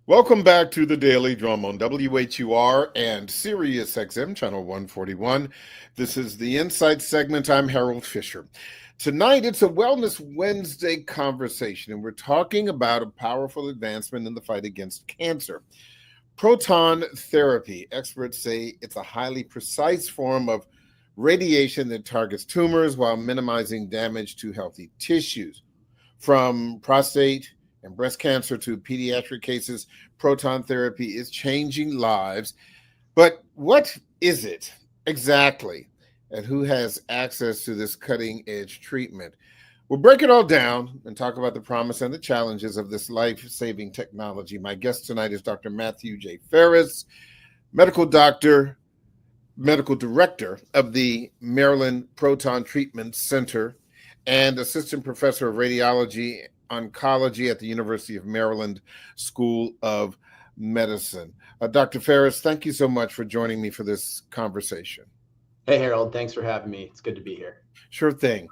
Welcome back to the Daily Drum on WHUR and Sirius XM Channel 141. This is the Insight segment. I'm Harold Fisher. Tonight, it's a Wellness Wednesday conversation, and we're talking about a powerful advancement in the fight against cancer. Proton therapy. Experts say it's a highly precise form of radiation that targets tumors while minimizing damage to healthy tissues. From prostate and breast cancer to pediatric cases, proton therapy is changing lives. But what is it exactly? And who has access to this cutting-edge treatment? We'll break it all down and talk about the promise and the challenges of this life-saving technology. My guest tonight is Dr. Matthew J. Ferris, medical director of the Maryland Proton Treatment Center and assistant professor of radiology oncology at the University of Maryland School of Medicine. Dr. Ferris, thank you so much for joining me for this conversation. Hey, Harold, thanks for having me. It's good to be here. Sure thing.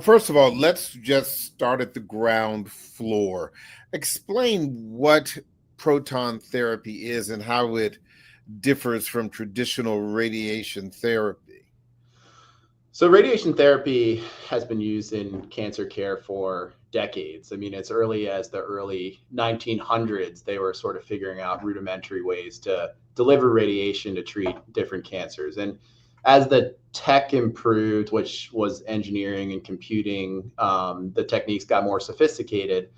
First of all, let's just start at the ground floor. Explain what proton therapy is and how it differs from traditional radiation therapy. So radiation therapy has been used in cancer care for decades. I mean, as early as the early 1900s, they were sort of figuring out rudimentary ways to deliver radiation to treat different cancers. And as the tech improved, which was engineering and computing, the techniques got more sophisticated.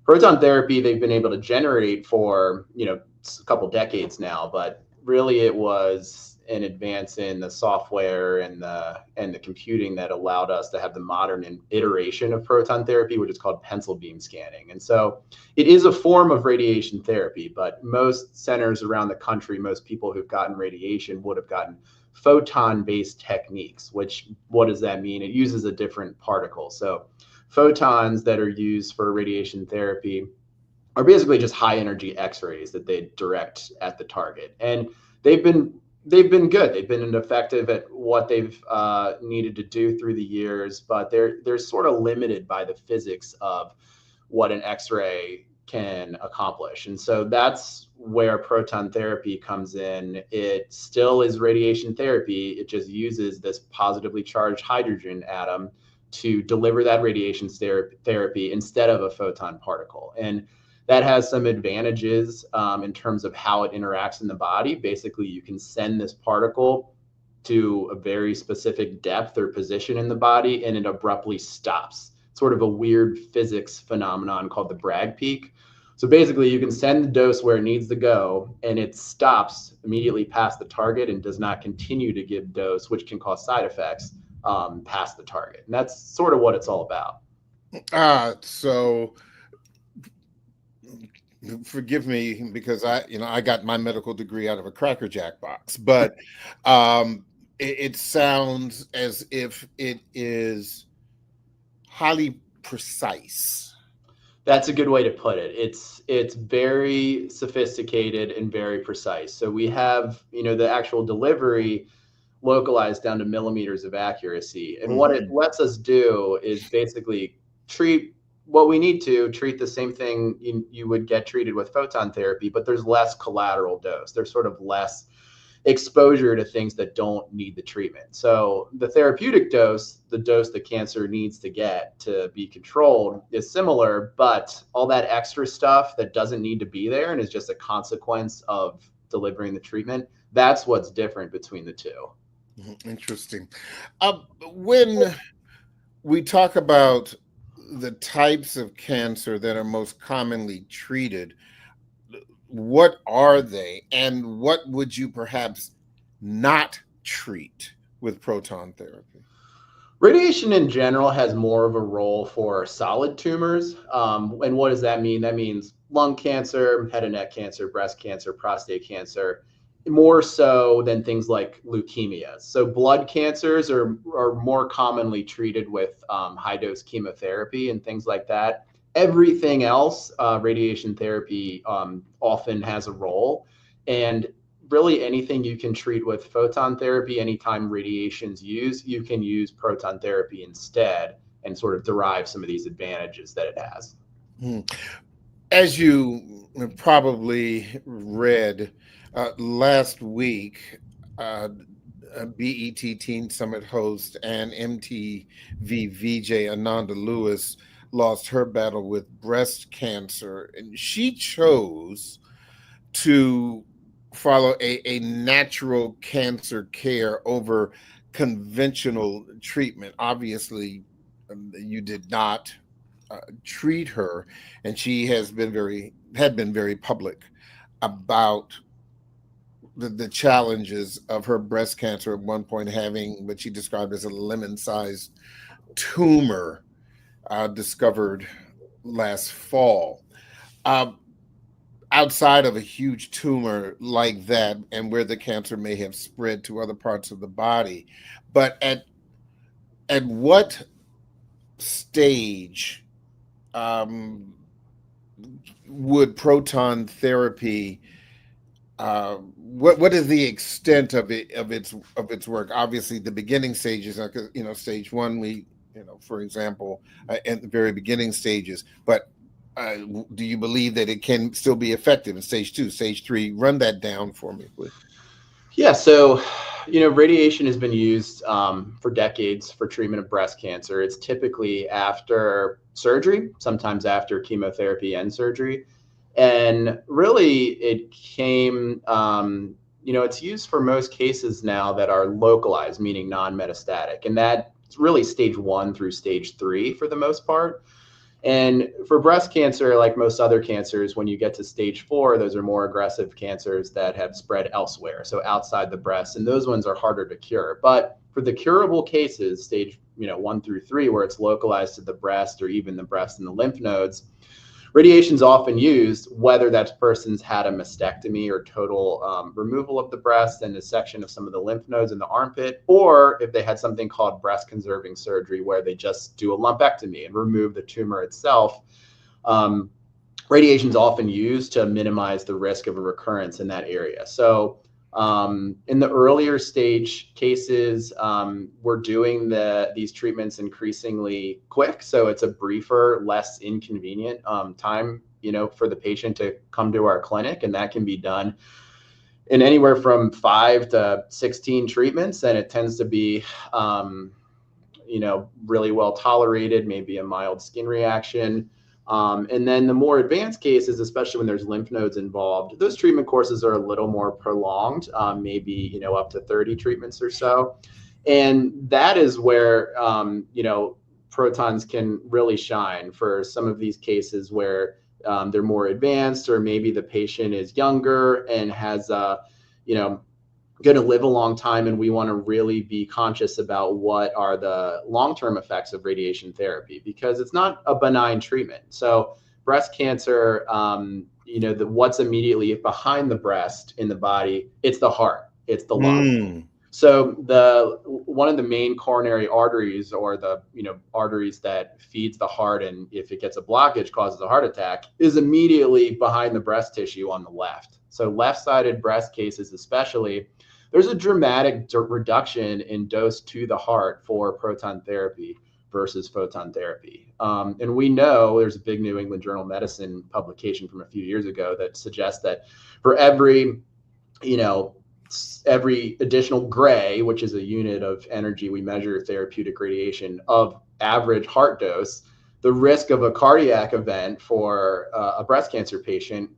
Proton therapy, they've been able to generate for, a couple decades now, but really it was an advance in the software and the computing that allowed us to have the modern iteration of proton therapy, which is called pencil beam scanning. And so it is a form of radiation therapy, but most centers around the country, most people who've gotten radiation would have gotten photon-based techniques, which, what does that mean? It uses a different particle. So photons that are used for radiation therapy are basically just high energy X-rays that they direct at the target. And they've been good. They've been effective at what they've needed to do through the years, but they're sort of limited by the physics of what an X-ray can accomplish. And so that's where proton therapy comes in. It still is radiation therapy. It just uses this positively charged hydrogen atom to deliver that radiation therapy instead of a photon particle. And that has some advantages in terms of how it interacts in the body. Basically, you can send this particle to a very specific depth or position in the body, and it abruptly stops. Sort of a weird physics phenomenon called the Bragg peak. So basically, you can send the dose where it needs to go, and it stops immediately past the target and does not continue to give dose, which can cause side effects past the target. And that's sort of what it's all about. So forgive me because I got my medical degree out of a Cracker Jack box, but it sounds as if it is highly precise. That's a good way to put it. It's very sophisticated and very precise. So we have, the actual delivery localized down to millimeters of accuracy. And what it lets us do is basically treat what we need to treat the same thing you would get treated with photon therapy, but there's less collateral dose. There's sort of less exposure to things that don't need the treatment. So the therapeutic dose, the dose the cancer needs to get to be controlled, is similar, but all that extra stuff that doesn't need to be there and is just a consequence of delivering the treatment, that's what's different between the two. Interesting. When we talk about the types of cancer that are most commonly treated, what are they, and what would you perhaps not treat with proton therapy? Radiation in general has more of a role for solid tumors. And what does that mean? That means lung cancer, head and neck cancer, breast cancer, prostate cancer, more so than things like leukemia. So blood cancers are more commonly treated with high dose chemotherapy and things like that. Everything else, radiation therapy often has a role. And really anything you can treat with photon therapy, anytime radiation's used, you can use proton therapy instead and sort of derive some of these advantages that it has. As you probably read last week, uh, BET Teen Summit host and MTV VJ Ananda Lewis lost her battle with breast cancer, and she chose to follow a natural cancer care over conventional treatment. Obviously, you did not treat her, and she had been very public about the challenges of her breast cancer at one point having what she described as a lemon-sized tumor discovered last fall. Um, Outside of a huge tumor like that, and where the cancer may have spread to other parts of the body, but at what stage um, would proton therapy what is the extent of its work? Obviously the beginning stages, like stage one, we for example, at the very beginning stages, but do you believe that it can still be effective in stage two, stage three? Run that down for me, please. Yeah, so radiation has been used for decades for treatment of breast cancer. It's typically after surgery, sometimes after chemotherapy and surgery. And really, it came, it's used for most cases now that are localized, meaning non-metastatic. And that's really stage 1 through stage 3 for the most part. And for breast cancer, like most other cancers, when you get to stage 4, those are more aggressive cancers that have spread elsewhere, so outside the breast, and those ones are harder to cure. But for the curable cases, stage 1 through 3, where it's localized to the breast or even the breast and the lymph nodes, radiation is often used, whether that person's had a mastectomy or total removal of the breast and a section of some of the lymph nodes in the armpit, or if they had something called breast conserving surgery, where they just do a lumpectomy and remove the tumor itself. Radiation is often used to minimize the risk of a recurrence in that area. So in the earlier stage cases, we're doing these treatments increasingly quick. So it's a briefer, less inconvenient time, for the patient to come to our clinic. And that can be done in anywhere from 5 to 16 treatments. And it tends to be, really well tolerated, maybe a mild skin reaction. And then the more advanced cases, especially when there's lymph nodes involved, those treatment courses are a little more prolonged, maybe, up to 30 treatments or so. And that is where, protons can really shine for some of these cases where they're more advanced, or maybe the patient is younger and has, going to live a long time, and we want to really be conscious about what are the long-term effects of radiation therapy, because it's not a benign treatment. So breast cancer, what's immediately behind the breast in the body, it's the heart, it's the lung. So one of the main coronary arteries, or the arteries that feeds the heart, and if it gets a blockage causes a heart attack, is immediately behind the breast tissue on the left. So left-sided breast cases especially, there's a dramatic reduction in dose to the heart for proton therapy versus photon therapy. And we know there's a big New England Journal of Medicine publication from a few years ago that suggests that for every additional gray, which is a unit of energy we measure therapeutic radiation, of average heart dose, the risk of a cardiac event for a breast cancer patient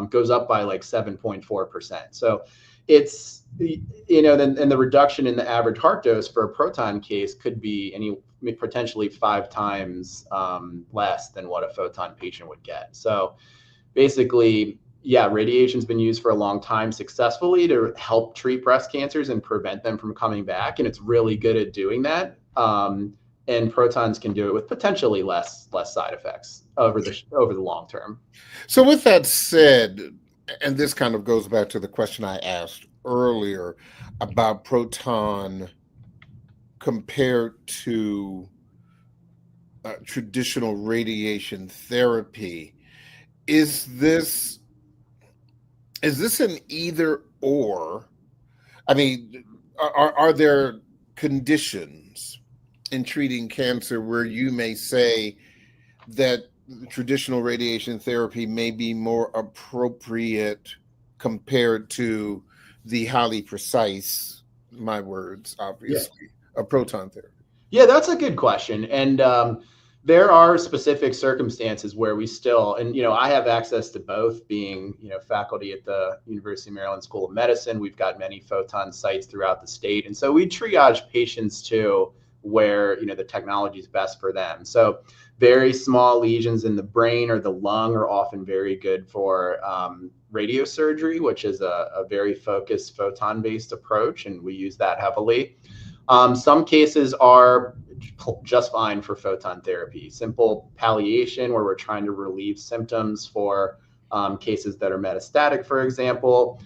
goes up by like 7.4%. So it's, then the reduction in the average heart dose for a proton case could be potentially 5 times less than what a photon patient would get. So basically, yeah, radiation's been used for a long time successfully to help treat breast cancers and prevent them from coming back, and it's really good at doing that. And protons can do it with potentially less side effects over the long term. So with that said, and this kind of goes back to the question I asked earlier about proton compared to traditional radiation therapy. Is this an either or? I mean, are there conditions in treating cancer where you may say that traditional radiation therapy may be more appropriate compared to the highly precise, my words, Yeah. obviously, a proton therapy? Yeah, that's a good question. And there are specific circumstances where we still, and, I have access to both being, faculty at the University of Maryland School of Medicine. We've got many photon sites throughout the state. And so we triage patients to where, the technology is best for them. So very small lesions in the brain or the lung are often very good for radiosurgery, which is a very focused photon-based approach. And we use that heavily. Some cases are just fine for photon therapy. Simple palliation where we're trying to relieve symptoms for cases that are metastatic, for example.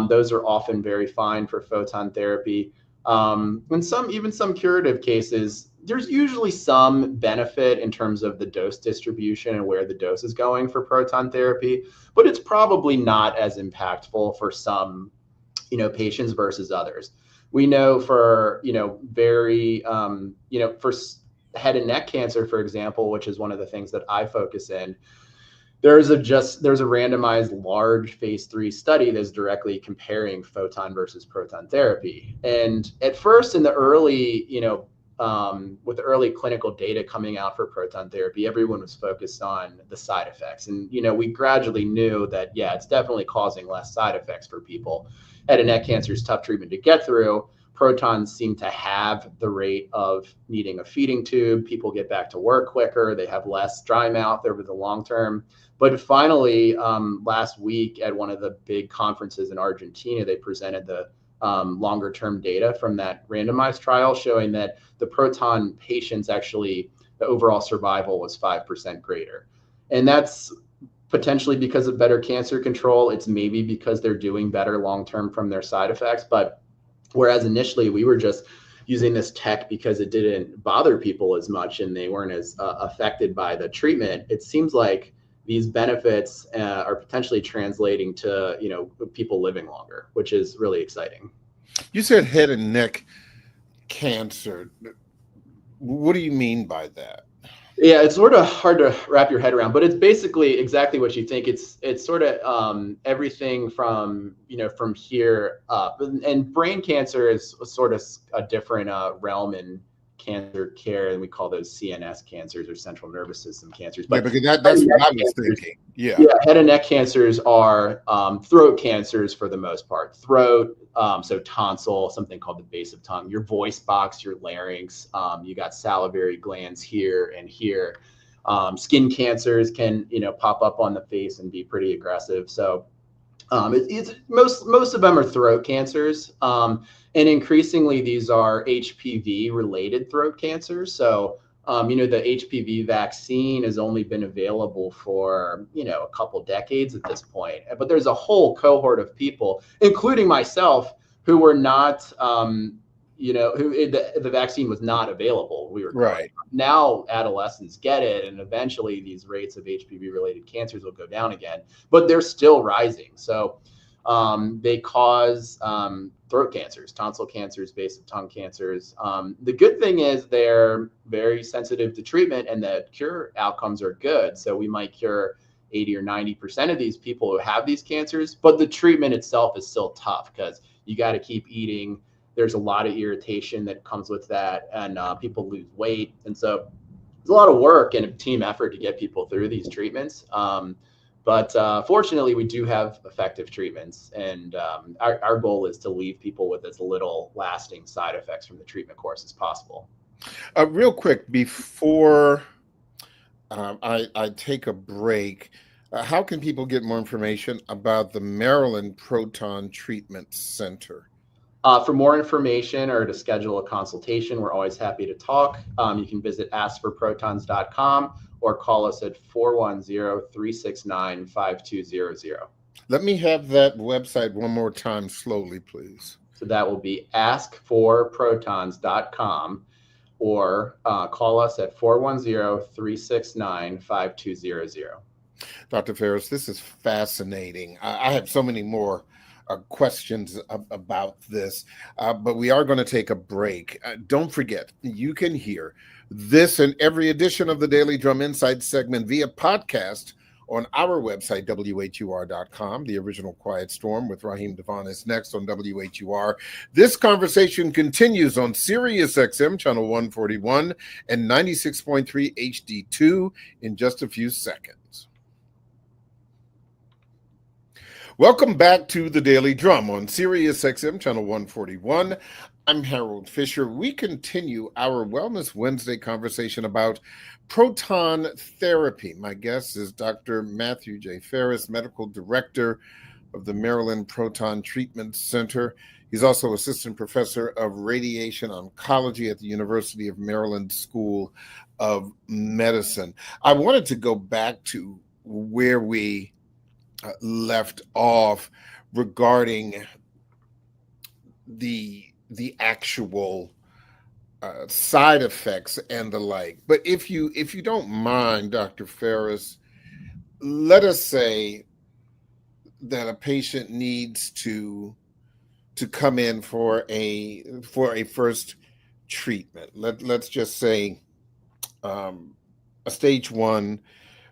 Those are often very fine for photon therapy. And even some curative cases, there's usually some benefit in terms of the dose distribution and where the dose is going for proton therapy, but it's probably not as impactful for some, patients versus others. We know for, for head and neck cancer, for example, which is one of the things that I focus in, there's a randomized large phase 3 study that's directly comparing photon versus proton therapy. And at first in the early, with the early clinical data coming out for proton therapy, everyone was focused on the side effects. And, we gradually knew that, yeah, it's definitely causing less side effects for people. Head and neck cancer is tough treatment to get through. Protons seem to have the rate of needing a feeding tube. People get back to work quicker. They have less dry mouth over the long term. But finally, last week at one of the big conferences in Argentina, they presented the longer term data from that randomized trial showing that the proton patients actually, the overall survival was 5% greater. And that's potentially because of better cancer control. It's maybe because they're doing better long-term from their side effects. But whereas initially we were just using this tech because it didn't bother people as much and they weren't as affected by the treatment, it seems like these benefits are potentially translating to, people living longer, which is really exciting. You said head and neck cancer. What do you mean by that? Yeah, it's sort of hard to wrap your head around, but it's basically exactly what you think. It's sort of everything from, from here up. And brain cancer is sort of a different realm in cancer care, and we call those CNS cancers or central nervous system cancers. But because that's what I was thinking. Yeah, head and neck cancers are throat cancers for the most part. Throat, so tonsil, something called the base of tongue, your voice box, your larynx. You got salivary glands here and here. Skin cancers can, pop up on the face and be pretty aggressive. So most of them are throat cancers. And increasingly, these are HPV related throat cancers. So, the HPV vaccine has only been available for, a couple decades at this point. But there's a whole cohort of people, including myself, who were not, who the vaccine was not available. We were right. Now adolescents get it, and eventually these rates of HPV related cancers will go down again, but they're still rising. So they cause throat cancers, tonsil cancers, base of tongue cancers. The good thing is they're very sensitive to treatment and the cure outcomes are good. So we might cure 80 or 90% of these people who have these cancers, but the treatment itself is still tough because you got to keep eating. There's a lot of irritation that comes with that, and people lose weight. And so it's a lot of work and a team effort to get people through these treatments. But fortunately, we do have effective treatments, and our goal is to leave people with as little lasting side effects from the treatment course as possible. Real quick, before I take a break, how can people get more information about the Maryland Proton Treatment Center? For more information or to schedule a consultation, we're always happy to talk. You can visit askforprotons.com or call us at 410-369-5200. Let me have that website one more time slowly, please. So that will be askforprotons.com or call us at 410-369-5200. Dr. Ferris, this is fascinating. I have so many more questions about this, but we are going to take a break. Don't forget, you can hear this and every edition of the Daily Drum Insight segment via podcast on our website, WHUR.com. The Original Quiet Storm with Raheem Devon is next on WHUR. This conversation continues on Sirius XM, channel 141 and 96.3 HD2 in just a few seconds. Welcome back to the Daily Drum on Sirius XM, channel 141. I'm Harold Fisher. We continue our Wellness Wednesday conversation about proton therapy. My guest is Dr. Matthew J. Ferris, Medical Director of the Maryland Proton Treatment Center. He's also Assistant Professor of Radiation Oncology at the University of Maryland School of Medicine. I wanted to go back to where we left off regarding the actual side effects and the like. But if you don't mind, Dr. Ferris, let us say that a patient needs to come in for a first treatment. Let's just say a stage 1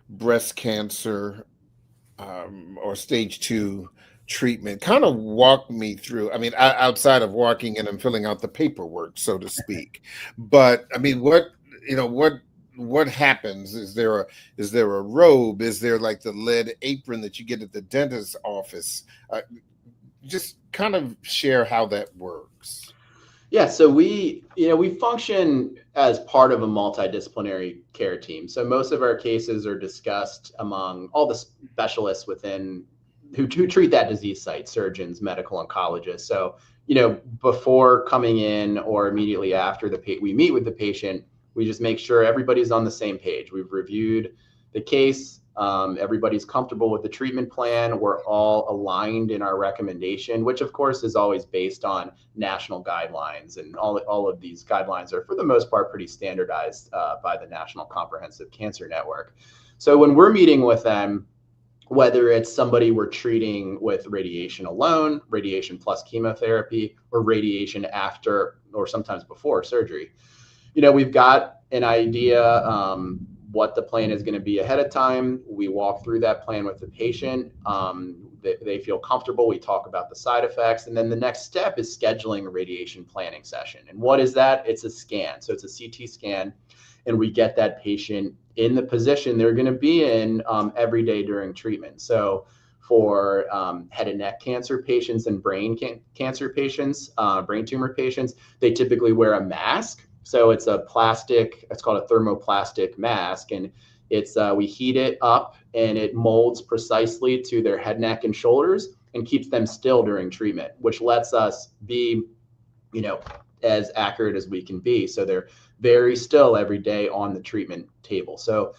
breast cancer or stage 2 treatment. Kind of walk me through, I mean, outside of walking in and filling out the paperwork, so to speak. But I mean, what happens? Is there a robe? Is there like the lead apron that you get at the dentist's office? Just kind of share how that works. Yeah, so we function as part of a multidisciplinary care team. So most of our cases are discussed among all the specialists within who treat that disease site, surgeons, medical oncologists. So, before coming in or immediately after we meet with the patient, we just make sure everybody's on the same page. We've reviewed the case. Everybody's comfortable with the treatment plan. We're all aligned in our recommendation, which of course is always based on national guidelines. And all of these guidelines are for the most part pretty standardized by the National Comprehensive Cancer Network. So when we're meeting with them, whether it's somebody we're treating with radiation alone, radiation plus chemotherapy, or radiation after or sometimes before surgery, we've got an idea what the plan is going to be ahead of time. We walk through that plan with the patient. They feel comfortable. We talk about the side effects. And then the next step is scheduling a radiation planning session. And what is that? It's a scan. So it's a CT scan. And we get that patient in the position they're going to be in every day during treatment. So for head and neck cancer patients and brain cancer patients, brain tumor patients, they typically wear a mask. So it's a plastic, it's called a thermoplastic mask. And it's we heat it up and it molds precisely to their head, neck, and shoulders and keeps them still during treatment, which lets us be, as accurate as we can be. So they're very still every day on the treatment table. So,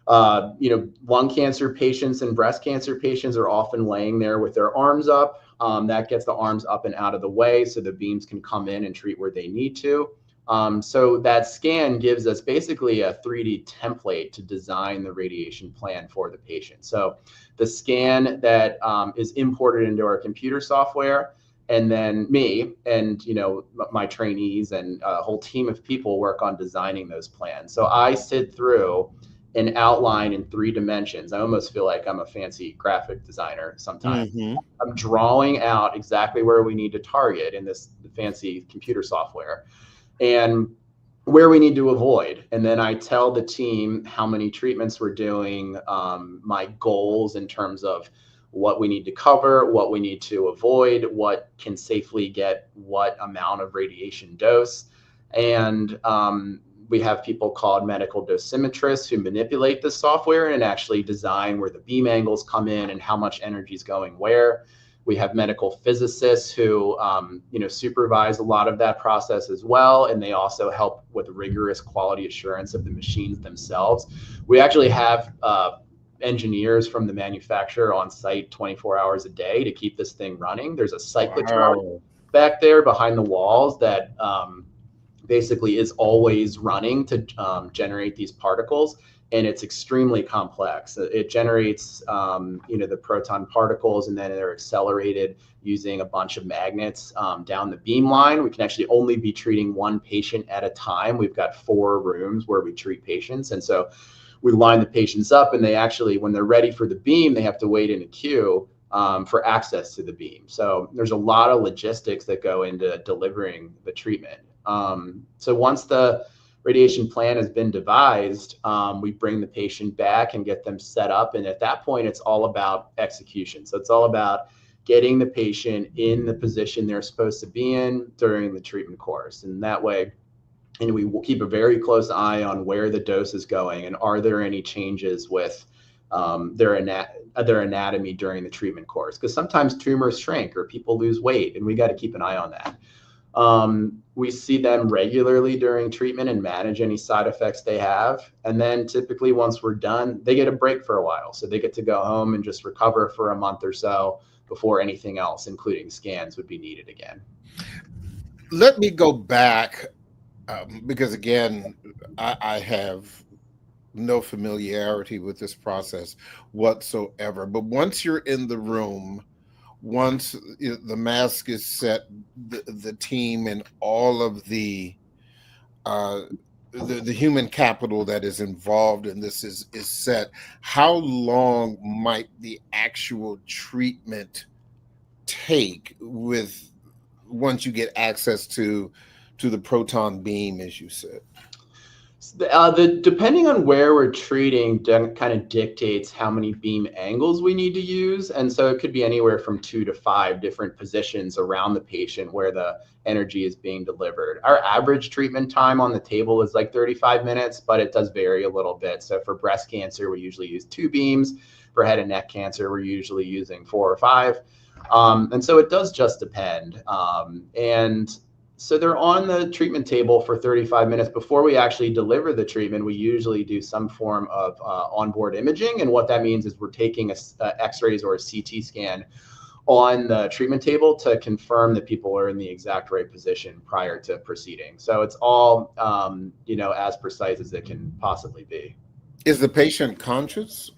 lung cancer patients and breast cancer patients are often laying there with their arms up. That gets the arms up and out of the way so the beams can come in and treat where they need to. So that scan gives us basically a 3D template to design the radiation plan for the patient. So the scan that is imported into our computer software, and then me and my trainees and a whole team of people work on designing those plans. So I sit through an outline in 3 dimensions. I almost feel like I'm a fancy graphic designer sometimes. Mm-hmm. I'm drawing out exactly where we need to target in this fancy computer software and where we need to avoid. And then I tell the team how many treatments we're doing, my goals in terms of what we need to cover, what we need to avoid, what can safely get what amount of radiation dose. And we have people called medical dosimetrists who manipulate the software and actually design where the beam angles come in and how much energy is going where. We have medical physicists who, supervise a lot of that process as well. And they also help with rigorous quality assurance of the machines themselves. We actually have engineers from the manufacturer on site 24 hours a day to keep this thing running. There's a cyclotron back there behind the walls that basically is always running to generate these particles. and it's extremely complex. It generates, the proton particles, and then they're accelerated using a bunch of magnets down the beam line. We can actually only be treating one patient at a time. We've got 4 rooms where we treat patients. And so we line the patients up, and they actually, when they're ready for the beam, they have to wait in a queue for access to the beam. So there's a lot of logistics that go into delivering the treatment. So once the radiation plan has been devised, we bring the patient back and get them set up. And at that point, it's all about execution. So it's all about getting the patient in the position they're supposed to be in during the treatment course. And that way, we will keep a very close eye on where the dose is going, and are there any changes with their anatomy during the treatment course, because sometimes tumors shrink or people lose weight, and we got to keep an eye on that. We see them regularly during treatment and manage any side effects they have. And then typically once we're done, they get a break for a while. So they get to go home and just recover for a month or so before anything else, including scans, would be needed again. Let me go back because, again, I have no familiarity with this process whatsoever. But once you're in the room, once the mask is set, the team and all of the human capital that is involved in this is set, how long might the actual treatment take with once you get access to the proton beam, as you said? Depending on where we're treating kind of dictates how many beam angles we need to use. And so it could be anywhere from 2 to 5 different positions around the patient where the energy is being delivered. Our average treatment time on the table is like 35 minutes, but it does vary a little bit. So for breast cancer, we usually use 2 beams. For head and neck cancer, we're usually using 4 or 5. And so it does just depend. And so they're on the treatment table for 35 minutes. Before we actually deliver the treatment, we usually do some form of onboard imaging. And what that means is we're taking X-rays or a CT scan on the treatment table to confirm that people are in the exact right position prior to proceeding. So it's all, as precise as it can possibly be. Is the patient conscious?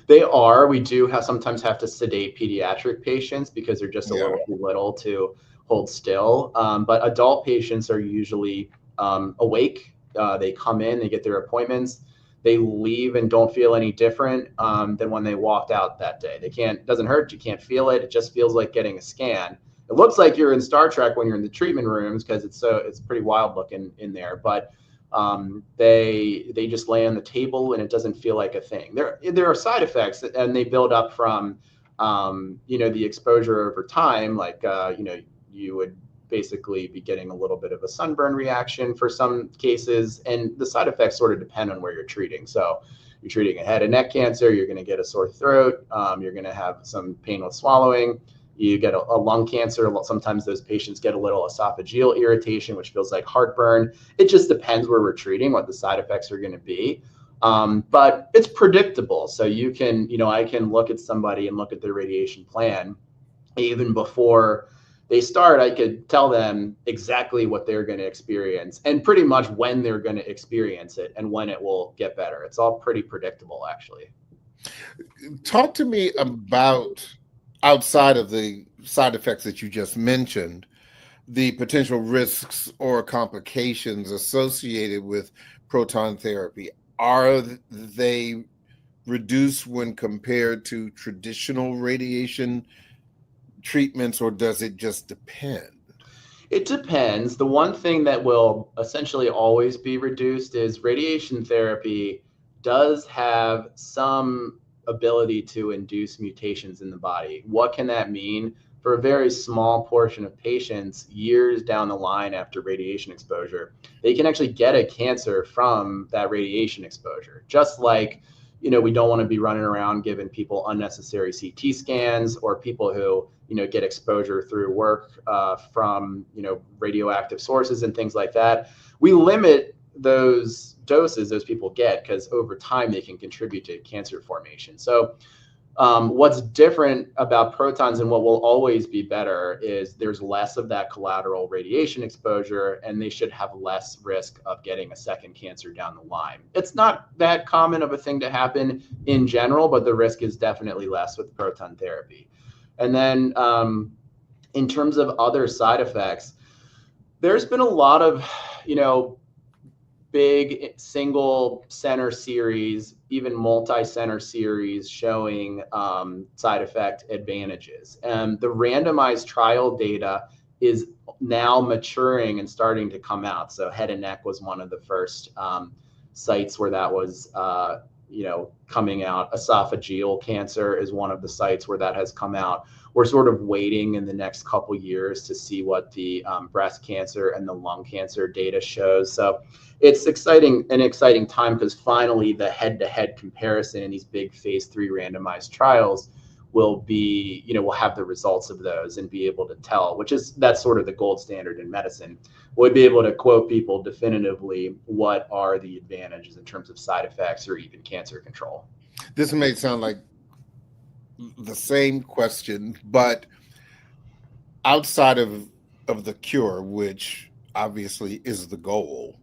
They are. We do sometimes have to sedate pediatric patients because they're just a little too little to hold still. But adult patients are usually awake. They come in, they get their appointments, they leave and don't feel any different than when they walked out that day. It doesn't hurt, you can't feel it. It just feels like getting a scan. It looks like you're in Star Trek when you're in the treatment rooms because it's pretty wild looking in there. But they just lay on the table and it doesn't feel like a thing. There are side effects and they build up from the exposure over time, like you would basically be getting a little bit of a sunburn reaction for some cases, and the side effects sort of depend on where you're treating. So you're treating a head and neck cancer, you're going to get a sore throat, you're going to have some pain with swallowing. You get a lung cancer, sometimes those patients get a little esophageal irritation, which feels like heartburn. It just depends where we're treating, what the side effects are going to be. But it's predictable. So you can, I can look at somebody and look at their radiation plan even before they start. I could tell them exactly what they're going to experience and pretty much when they're going to experience it and when it will get better. It's all pretty predictable, actually. Talk to me about, outside of the side effects that you just mentioned, the potential risks or complications associated with proton therapy. Are they reduced when compared to traditional radiation treatments, or does it just depend? It depends. The one thing that will essentially always be reduced is radiation therapy does have some ability to induce mutations in the body. What can that mean? For a very small portion of patients, years down the line after radiation exposure, they can actually get a cancer from that radiation exposure. Just like, we don't want to be running around giving people unnecessary CT scans, or people who, get exposure through work from, radioactive sources and things like that. We limit those doses those people get because over time they can contribute to cancer formation. So What's different about protons and what will always be better is there's less of that collateral radiation exposure, and they should have less risk of getting a second cancer down the line. It's not that common of a thing to happen in general, but the risk is definitely less with proton therapy. And then in terms of other side effects, there's been a lot of, big single center series, even multi-center series showing side effect advantages. And the randomized trial data is now maturing and starting to come out. So head and neck was one of the first sites where that was coming out. Esophageal cancer is one of the sites where that has come out. We're sort of waiting in the next couple years to see what the breast cancer and the lung cancer data shows. So it's an exciting time, because finally the head-to-head comparison in these big phase 3 randomized trials will be, we'll have the results of those and be able to tell, that's sort of the gold standard in medicine. We'll be able to quote people definitively what are the advantages in terms of side effects or even cancer control. This may sound like the same question, but outside of the cure, which obviously is the goal,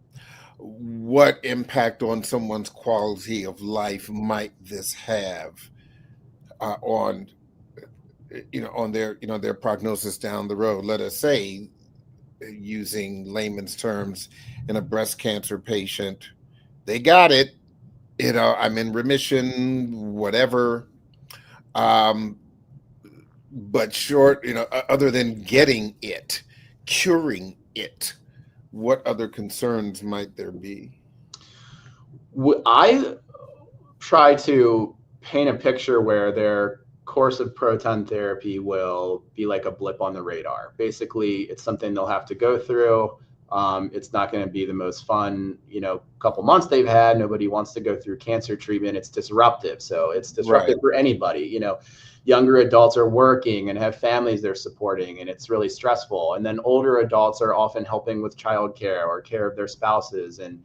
what impact on someone's quality of life might this have on their prognosis down the road? Let us say, using layman's terms, in a breast cancer patient, they got it, I'm in remission, whatever. But short, other than getting it, curing it, what other concerns might there be? I try to paint a picture where their course of proton therapy will be like a blip on the radar. Basically, it's something they'll have to go through. It's not going to be the most fun, couple months they've had. Nobody wants to go through cancer treatment. It's disruptive. So it's disruptive for anybody. Younger adults are working and have families they're supporting, and it's really stressful. And then older adults are often helping with childcare or care of their spouses. And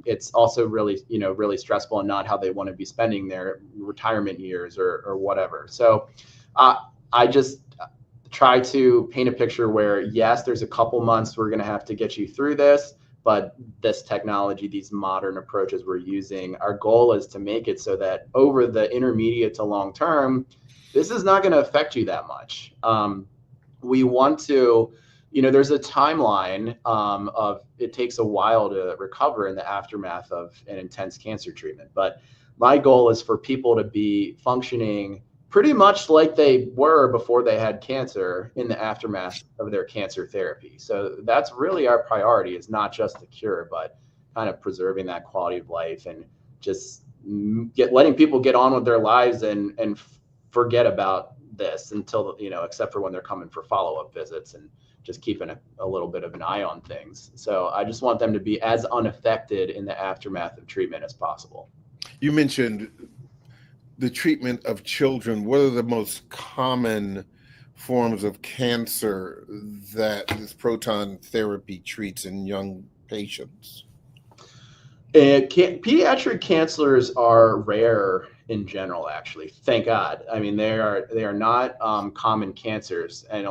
it's also really, really stressful and not how they want to be spending their retirement years or whatever. So I just try to paint a picture where, yes, there's a couple months we're going to have to get you through this, but this technology, these modern approaches we're using, our goal is to make it so that over the intermediate to long term, this is not going to affect you that much. We want to, there's a timeline of it takes a while to recover in the aftermath of an intense cancer treatment. But my goal is for people to be functioning pretty much like they were before they had cancer in the aftermath of their cancer therapy. So that's really our priority, is not just the cure, but kind of preserving that quality of life and just letting people get on with their lives and forget about this until, except for when they're coming for follow-up visits, and just keeping a little bit of an eye on things. So I just want them to be as unaffected in the aftermath of treatment as possible. You mentioned the treatment of children. What are the most common forms of cancer that this proton therapy treats in young patients? Pediatric cancers are rare in general, actually. Thank God. I mean, they are not common cancers, and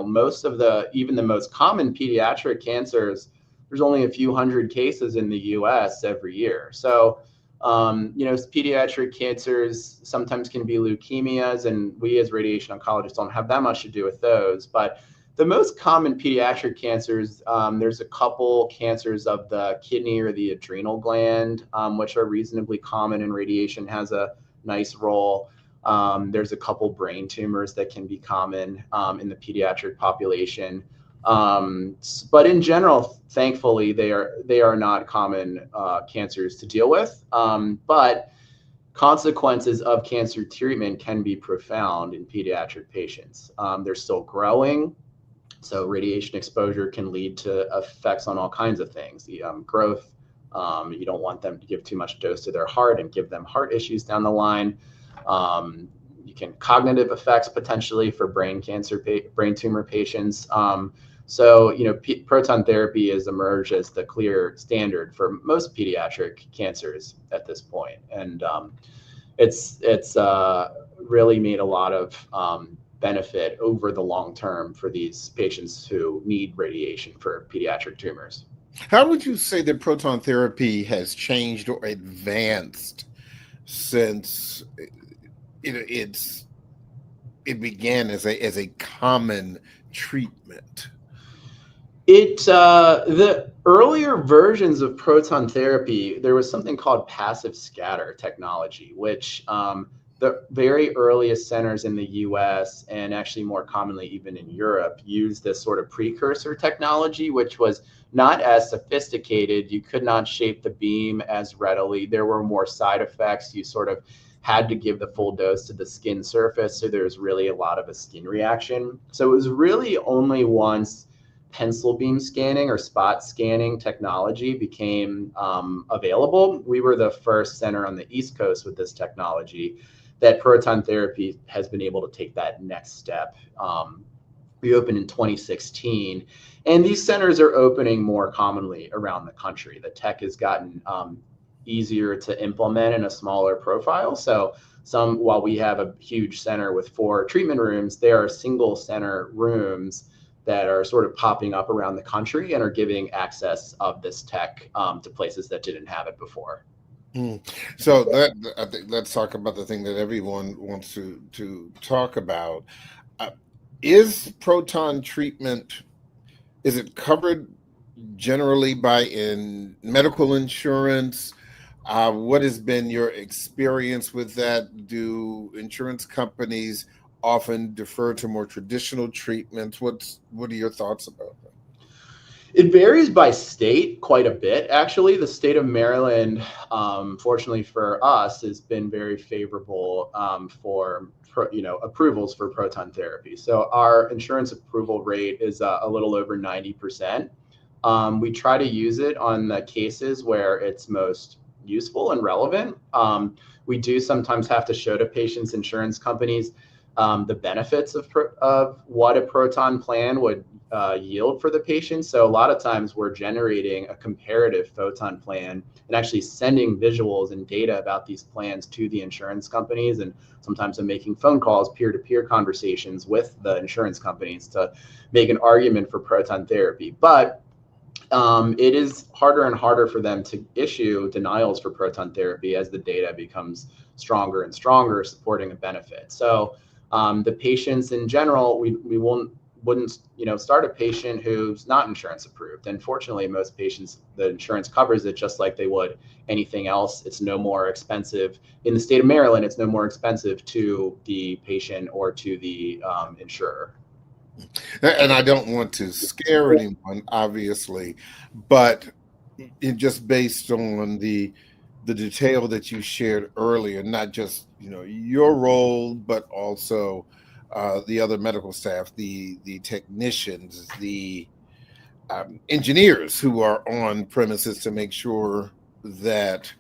even the most common pediatric cancers, there's only a few hundred cases in the U.S. every year. So, pediatric cancers sometimes can be leukemias, and we as radiation oncologists don't have that much to do with those. But the most common pediatric cancers, there's a couple cancers of the kidney or the adrenal gland, which are reasonably common, and radiation has a nice role. There's a couple brain tumors that can be common in the pediatric population. But in general, thankfully, they are not common cancers to deal with. But consequences of cancer treatment can be profound in pediatric patients. They're still growing. So radiation exposure can lead to effects on all kinds of things. The growth, you don't want them to give too much dose to their heart and give them heart issues down the line. You can cognitive effects potentially for brain tumor patients. So, proton therapy has emerged as the clear standard for most pediatric cancers at this point. And it's really made a lot of benefit over the long term for these patients who need radiation for pediatric tumors. How would you say that proton therapy has changed or advanced since it began as a common treatment? The earlier versions of proton therapy, there was something called passive scatter technology, which the very earliest centers in the US and actually more commonly even in Europe used this sort of precursor technology, which was not as sophisticated. You could not shape the beam as readily. There were more side effects. You sort of had to give the full dose to the skin surface. So there's really a lot of a skin reaction. So it was really only once pencil beam scanning or spot scanning technology became available. We were the first center on the East Coast with this technology that proton therapy has been able to take that next step. We opened in 2016, and these centers are opening more commonly around the country. The tech has gotten easier to implement in a smaller profile. So while we have a huge center with 4 treatment rooms, there are single center rooms that are sort of popping up around the country and are giving access of this tech to places that didn't have it before. So I think let's talk about the thing that everyone wants to talk about. Is proton treatment, is it covered generally in medical insurance? What has been your experience with that? Do insurance companies often defer to more traditional treatments? What are your thoughts about that? It varies by state quite a bit, actually. The state of Maryland, fortunately for us, has been very favorable for approvals for proton therapy. So our insurance approval rate is a little over 90%. We try to use it on the cases where it's most useful and relevant. We do sometimes have to show to patients' insurance companies the benefits of what a proton plan would yield for the patient. So a lot of times we're generating a comparative photon plan and actually sending visuals and data about these plans to the insurance companies. And sometimes I'm making phone calls, peer-to-peer conversations with the insurance companies to make an argument for proton therapy. But it is harder and harder for them to issue denials for proton therapy as the data becomes stronger and stronger, supporting a benefit. So the patients in general, we wouldn't start a patient who's not insurance approved. And fortunately, most patients, the insurance covers it just like they would anything else. It's no more expensive. In the state of Maryland, it's no more expensive to the patient or to the insurer. And I don't want to scare anyone, obviously, but just based on the detail that you shared earlier, not just your role, but also the other medical staff, the technicians, the engineers who are on premises to make sure that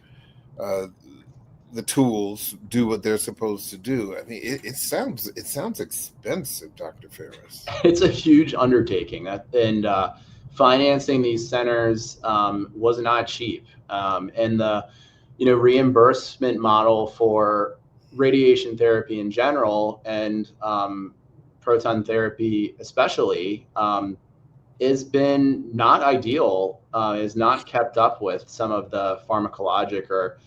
the tools do what they're supposed to do. I mean, it sounds expensive, Dr. Ferris. It's a huge undertaking, and financing these centers was not cheap. And the reimbursement model for radiation therapy in general and proton therapy especially has been not ideal, is not kept up with some of the pharmacologic or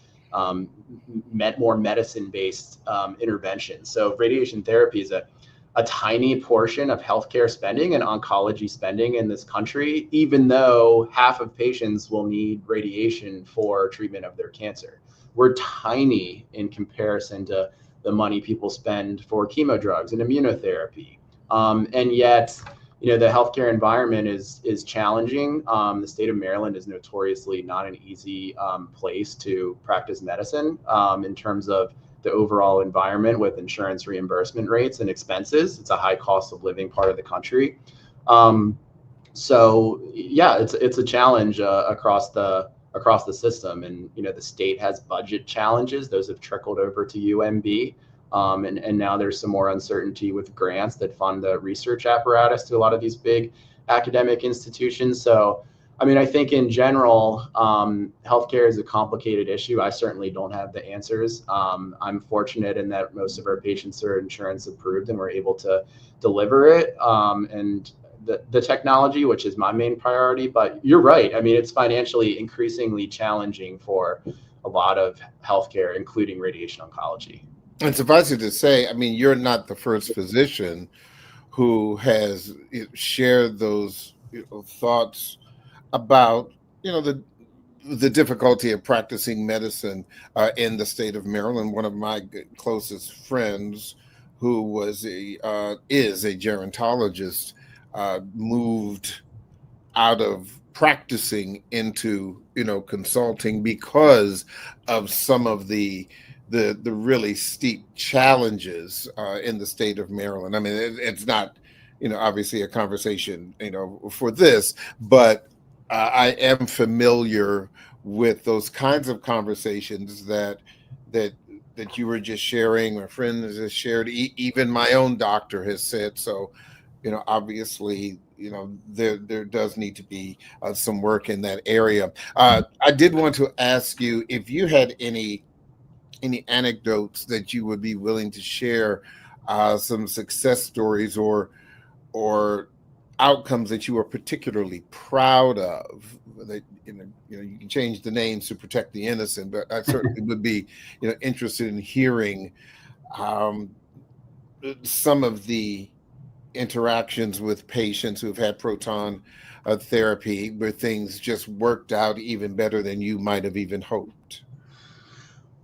more medicine-based interventions. So radiation therapy is a tiny portion of healthcare spending and oncology spending in this country, even though half of patients will need radiation for treatment of their cancer. We're tiny in comparison to the money people spend for chemo drugs and immunotherapy. And yet, the healthcare environment is challenging. The state of Maryland is notoriously not an easy place to practice medicine in terms of the overall environment with insurance reimbursement rates and expenses. It's a high cost of living part of the country. So yeah, it's a challenge across the system. And the state has budget challenges. Those have trickled over to UMB. And now there's some more uncertainty with grants that fund the research apparatus to a lot of these big academic institutions. So I mean, I think in general, healthcare is a complicated issue. I certainly don't have the answers. I'm fortunate in that most of our patients are insurance approved and we're able to deliver it. And the technology, which is my main priority, but you're right. I mean, it's financially increasingly challenging for a lot of healthcare, including radiation oncology. And suffice it to say, I mean, you're not the first physician who has shared those thoughts about the difficulty of practicing medicine in the state of Maryland. One of my closest friends, who was is a gerontologist, moved out of practicing into consulting because of some of the really steep challenges in the state of Maryland. I mean, it's not obviously a conversation for this, but I am familiar with those kinds of conversations that you were just sharing, or friends has shared. Even my own doctor has said so. Obviously, there does need to be some work in that area. I did want to ask you if you had any anecdotes that you would be willing to share, some success stories or outcomes that you are particularly proud of. That you can change the names to protect the innocent, but I certainly would be interested in hearing some of the interactions with patients who've had proton therapy where things just worked out even better than you might have even hoped.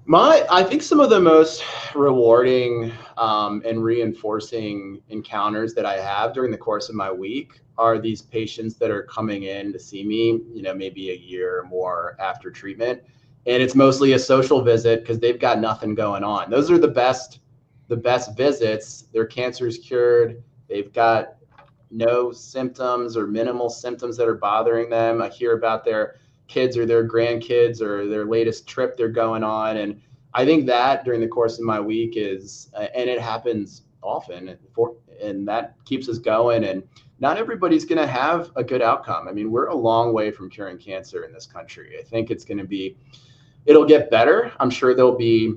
I think some of the most rewarding and reinforcing encounters that I have during the course of my week are these patients that are coming in to see me, maybe a year or more after treatment. And it's mostly a social visit because they've got nothing going on. Those are the best visits. Their cancer's cured. They've got no symptoms or minimal symptoms that are bothering them. I hear about their kids or their grandkids or their latest trip they're going on. And I think that during the course of my week is, and it happens often, and that keeps us going. And not everybody's going to have a good outcome. I mean, we're a long way from curing cancer in this country. I think it'll get better. I'm sure there'll be,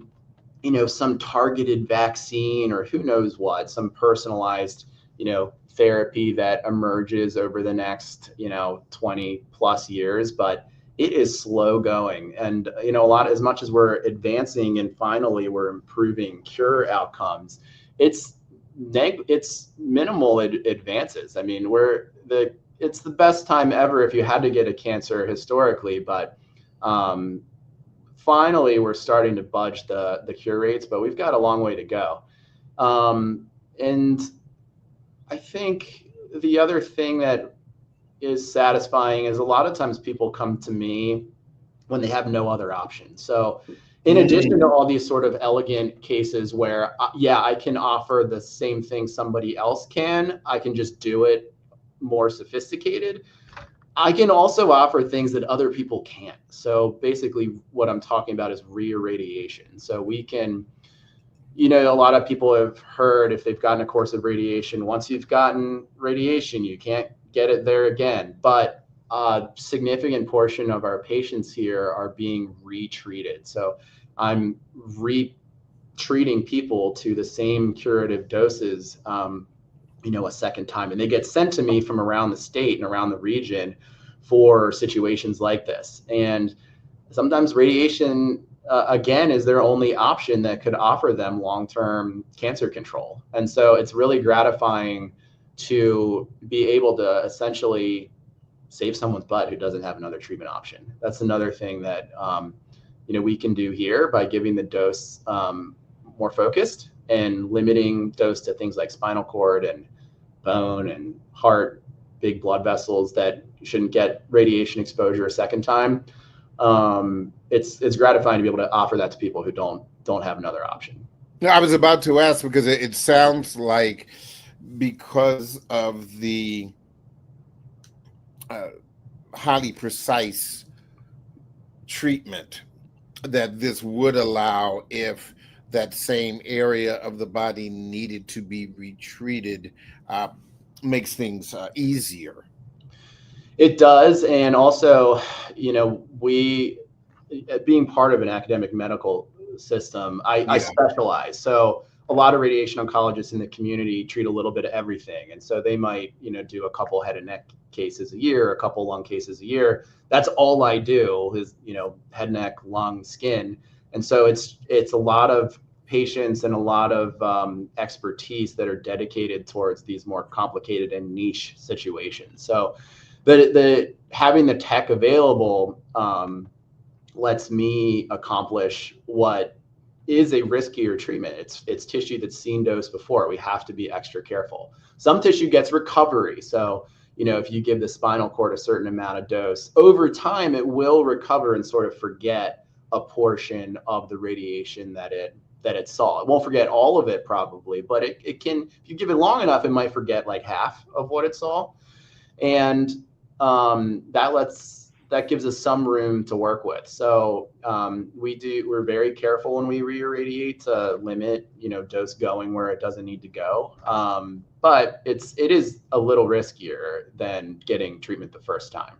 some targeted vaccine or who knows what, some personalized, therapy that emerges over the next, 20 plus years, but it is slow going. And, as much as we're advancing and finally we're improving cure outcomes, it's minimal advances. I mean, it's the best time ever if you had to get a cancer historically, but finally we're starting to budge the cure rates, but we've got a long way to go. And I think the other thing that is satisfying is a lot of times people come to me when they have no other option. So in addition to all these sort of elegant cases where, I can offer the same thing somebody else can, I can just do it more sophisticated. I can also offer things that other people can't. So basically what I'm talking about is re-irradiation. So we can, a lot of people have heard if they've gotten a course of radiation, once you've gotten radiation, you can't get it there again. But a significant portion of our patients here are being retreated. So I'm retreating people to the same curative doses, a second time. And they get sent to me from around the state and around the region for situations like this. And sometimes radiation, again, is their only option that could offer them long-term cancer control. And so it's really gratifying to be able to essentially save someone's butt who doesn't have another treatment option. That's another thing that we can do here by giving the dose more focused and limiting dose to things like spinal cord and bone and heart, big blood vessels that shouldn't get radiation exposure a second time. It's gratifying to be able to offer that to people who don't have another option. I was about to ask because it sounds like because of the highly precise treatment that this would allow, if that same area of the body needed to be retreated, makes things easier. It does. And also, we, being part of an academic medical system, I Yeah. specialize. So a lot of radiation oncologists in the community treat a little bit of everything. And so they might, do a couple head and neck cases a year, a couple lung cases a year. That's all I do is, head, neck, lung, skin. And so it's a lot of patients and a lot of expertise that are dedicated towards these more complicated and niche situations. So the having the tech available lets me accomplish what is a riskier treatment. It's tissue that's seen dose before. We have to be extra careful. Some tissue gets recovery. So, if you give the spinal cord a certain amount of dose, over time it will recover and sort of forget a portion of the radiation that it saw. It won't forget all of it probably, but it can, if you give it long enough, it might forget like half of what it saw. And that gives us some room to work with. So we're very careful when we re-irradiate to limit, dose going where it doesn't need to go. But it is a little riskier than getting treatment the first time.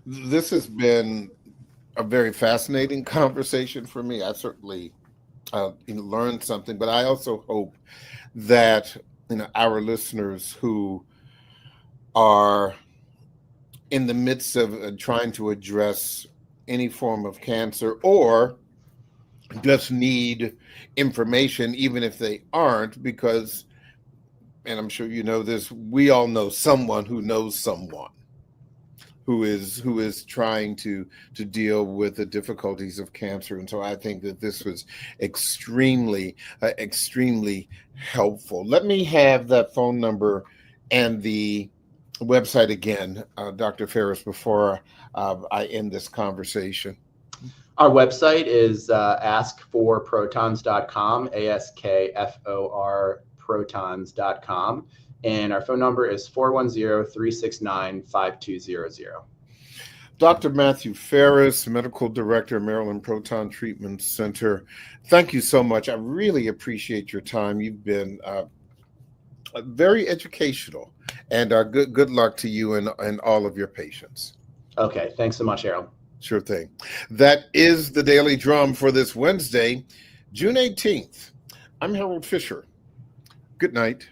This has been a very fascinating conversation for me. I certainly learned something, but I also hope that our listeners who are in the midst of trying to address any form of cancer or just need information, even if they aren't, because, and I'm sure you know this, we all know someone who knows someone who is trying to deal with the difficulties of cancer. And so I think that this was extremely helpful. Let me have that phone number and the website again, Dr. Ferris, before I end this conversation. Our website is askforprotons.com, ASKFOR protons.com. And our phone number is 410-369-5200. Dr. Matthew Ferris, Medical Director, Maryland Proton Treatment Center. Thank you so much. I really appreciate your time. You've been very educational, and good luck to you and all of your patients. Okay, thanks so much, Harold. Sure thing. That is the Daily Drum for this Wednesday, June 18th. I'm Harold Fisher. Good night.